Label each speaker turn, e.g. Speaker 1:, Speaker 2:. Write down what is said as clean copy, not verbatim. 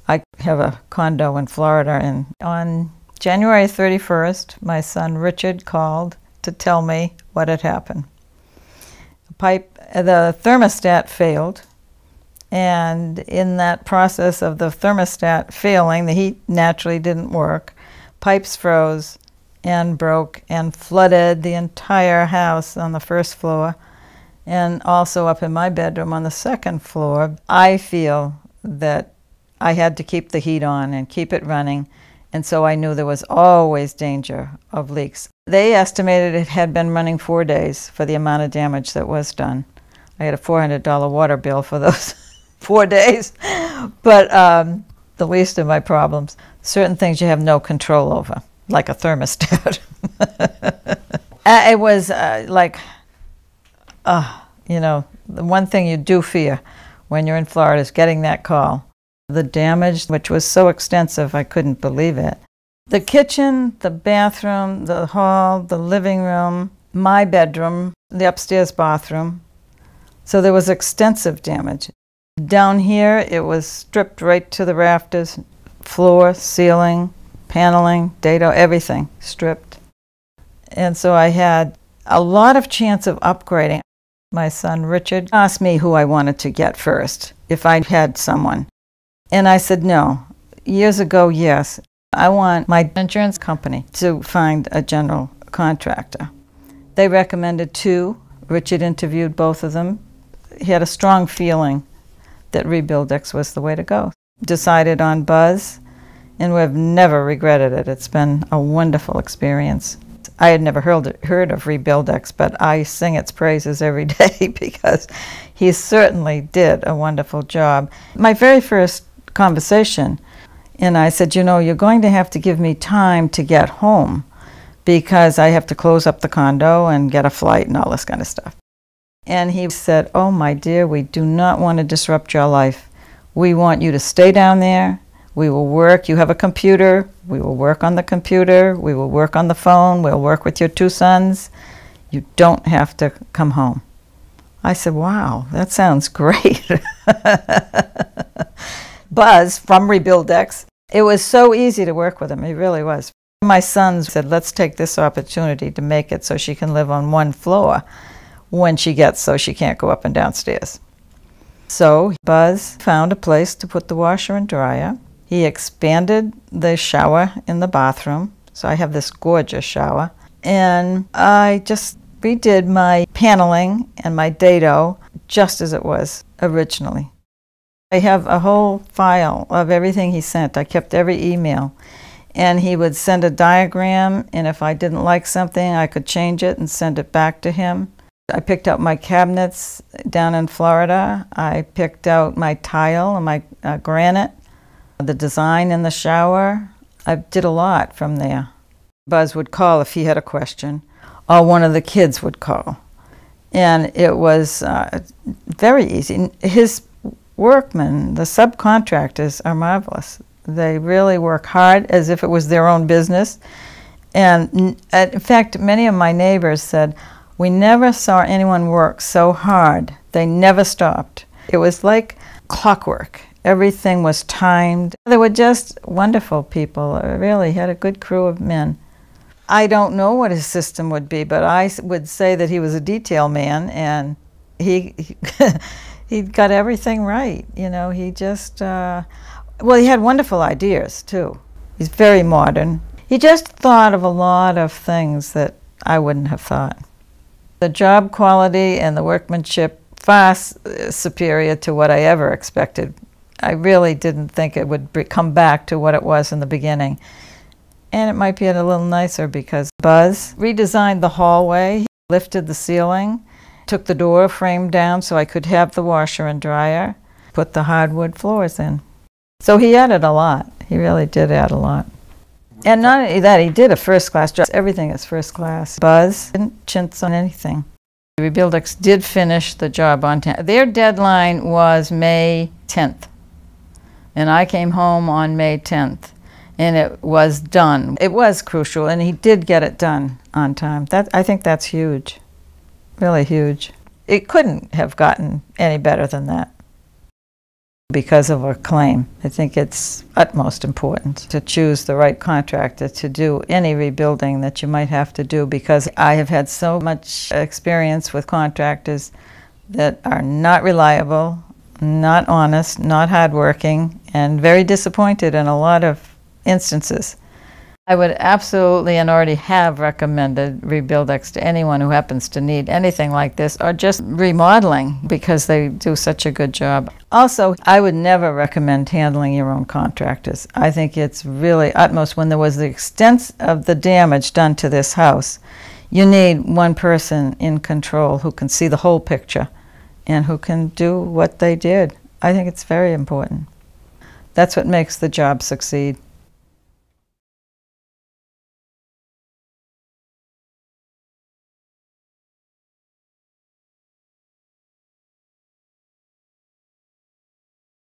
Speaker 1: I have a condo in Florida, and on January 31st, my son Richard called to tell me what had happened. The thermostat failed, and in that process of the thermostat failing, the heat naturally didn't work. Pipes froze and broke and flooded the entire house on the first floor, and also up in my bedroom on the second floor. I feel that I had to keep the heat on and keep it running, and so I knew there was always danger of leaks. They estimated it had been running 4 days for the amount of damage that was done. I had a $400 water bill for those 4 days, but the least of my problems. Certain things you have no control over, like a thermostat. It was you know, the one thing you do fear when you're in Florida is getting that call. The damage, which was so extensive, I couldn't believe it. The kitchen, the bathroom, the hall, the living room, my bedroom, the upstairs bathroom. So there was extensive damage. Down here, it was stripped right to the rafters, floor, ceiling, paneling, dado, everything stripped. And so I had a lot of chance of upgrading. My son Richard asked me who I wanted to get first, if I had someone. And I said no. Years ago, yes. I want my insurance company to find a general contractor. They recommended two. Richard interviewed both of them. He had a strong feeling that RebuildEx was the way to go. Decided on Buzz, and we've never regretted it. It's been a wonderful experience. I had never heard of RebuildEx, but I sing its praises every day because he certainly did a wonderful job. My very first conversation, and I said, you know, you're going to have to give me time to get home because I have to close up the condo and get a flight and all this kind of stuff. And he said, oh, my dear, we do not want to disrupt your life. We want you to stay down there. We will work. You have a computer. We will work on the computer. We will work on the phone. We'll work with your two sons. You don't have to come home. I said, wow, that sounds great. Buzz from RebuildEx, it was so easy to work with him. It really was. My sons said, let's take this opportunity to make it so she can live on one floor when she gets so she can't go up and downstairs. So Buzz found a place to put the washer and dryer. He expanded the shower in the bathroom, so I have this gorgeous shower. And I just redid my paneling and my dado just as it was originally. I have a whole file of everything he sent. I kept every email. And he would send a diagram, and if I didn't like something, I could change it and send it back to him. I picked out my cabinets down in Florida. I picked out my tile and my granite, the design in the shower. I did a lot from there. Buzz would call if he had a question, or one of the kids would call. And it was very easy. His workmen, the subcontractors, are marvelous. They really work hard as if it was their own business. And in fact, many of my neighbors said, we never saw anyone work so hard. They never stopped. It was like clockwork. Everything was timed. They were just wonderful people. I really had a good crew of men. I don't know what his system would be, but I would say that he was a detail man, and he got everything right. You know, he just, well, he had wonderful ideas, too. He's very modern. He just thought of a lot of things that I wouldn't have thought. The job quality and the workmanship far superior to what I ever expected. I really didn't think it would come back to what it was in the beginning. And it might be a little nicer because Buzz redesigned the hallway, lifted the ceiling, took the door frame down so I could have the washer and dryer, put the hardwood floors in. So he added a lot. He really did add a lot. And not only that, he did a first-class job. Everything is first class. Buzz didn't chintz on anything. RebuildEx did finish the job on time. Their deadline was May 10th. And I came home on May 10th. And it was done. It was crucial, and he did get it done on time. I think that's huge. Really huge. It couldn't have gotten any better than that. because of a claim. I think it's utmost important to choose the right contractor to do any rebuilding that you might have to do, because I have had so much experience with contractors that are not reliable, not honest, not hardworking, and very disappointed in a lot of instances. I would absolutely, and already have recommended, RebuildEx to anyone who happens to need anything like this, or just remodeling, because they do such a good job. Also, I would never recommend handling your own contractors. I think it's really utmost, when there was the extent of the damage done to this house, you need one person in control who can see the whole picture and who can do what they did. I think it's very important. That's what makes the job succeed.